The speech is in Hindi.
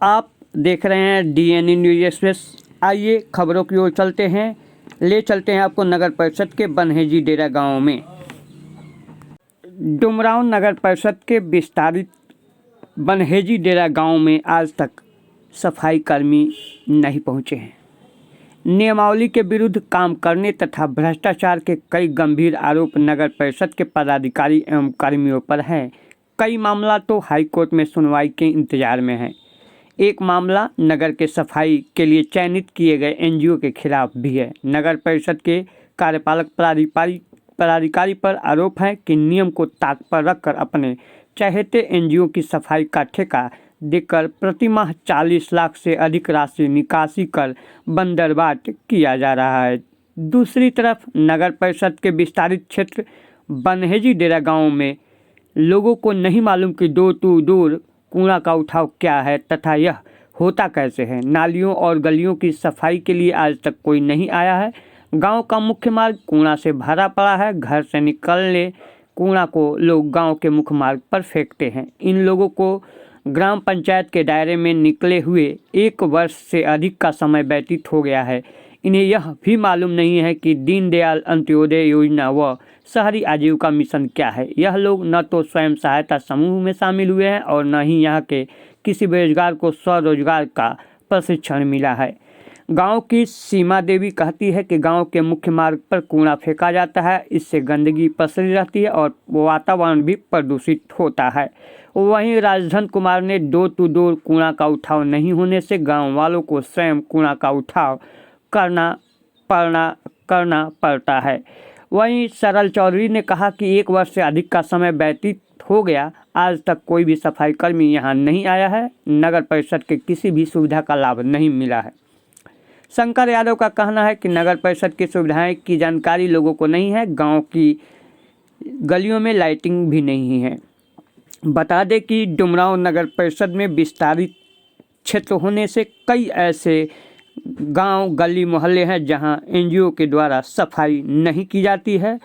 आप देख रहे हैं डीएनए न्यूज़ एक्सप्रेस। आइए खबरों की ओर चलते हैं। ले चलते हैं आपको नगर परिषद के बनहेजी डेरा गांव में। डुमरांव नगर परिषद के विस्तारित बनहेजी डेरा गांव में आज तक सफाई कर्मी नहीं पहुंचे हैं। नियमावली के विरुद्ध काम करने तथा भ्रष्टाचार के कई गंभीर आरोप नगर परिषद के पदाधिकारी एवं कर्मियों पर हैं। कई मामला तो हाईकोर्ट में सुनवाई के इंतजार में है। एक मामला नगर के सफाई के लिए चयनित किए गए एनजीओ के खिलाफ भी है। नगर परिषद के कार्यपालक पदाधिकारी पर आरोप है कि नियम को ताक पर रखकर अपने चहेते एनजीओ की सफाई का ठेका देकर प्रतिमाह 40 लाख से अधिक राशि निकासी कर बंदरबाट किया जा रहा है। दूसरी तरफ नगर परिषद के विस्तारित क्षेत्र बनहेजी डेरा गांव में लोगों को नहीं मालूम कि डोर टू डोर कूड़ा का उठाव क्या है तथा यह होता कैसे है। नालियों और गलियों की सफाई के लिए आज तक कोई नहीं आया है। गांव का मुख्य मार्ग कूड़ा से भरा पड़ा है। घर से निकलने कूड़ा को लोग गांव के मुख्य मार्ग पर फेंकते हैं। इन लोगों को ग्राम पंचायत के दायरे में निकले हुए 1 वर्ष से अधिक का समय व्यतीत हो गया है। इन्हें यह भी मालूम नहीं है कि दीनदयाल अंत्योदय योजना व शहरी आजीविका मिशन क्या है। यह लोग न तो स्वयं सहायता समूह में शामिल हुए हैं और न ही यहाँ के किसी बेरोजगार को स्वरोजगार का प्रशिक्षण मिला है। गांव की सीमा देवी कहती है कि गांव के मुख्य मार्ग पर कूड़ा फेंका जाता है। इससे गंदगी पसरी रहती है और वातावरण भी प्रदूषित होता है। वहीं राजधन कुमार ने डोर टू डोर कूड़ा का उठाव नहीं होने से गांव वालों को स्वयं कूड़ा का उठाव करना पड़ता है। वहीं सरल चौधरी ने कहा कि 1 वर्ष से अधिक का समय व्यतीत हो गया, आज तक कोई भी सफाई कर्मी यहाँ नहीं आया है। नगर परिषद के किसी भी सुविधा का लाभ नहीं मिला है। शंकर यादव का कहना है कि नगर परिषद की सुविधाएं की जानकारी लोगों को नहीं है। गांव की गलियों में लाइटिंग भी नहीं है। बता दें कि डुमरांव नगर परिषद में विस्तारित क्षेत्र होने से कई ऐसे गांव गली मोहल्ले हैं जहां एनजीओ के द्वारा सफाई नहीं की जाती है।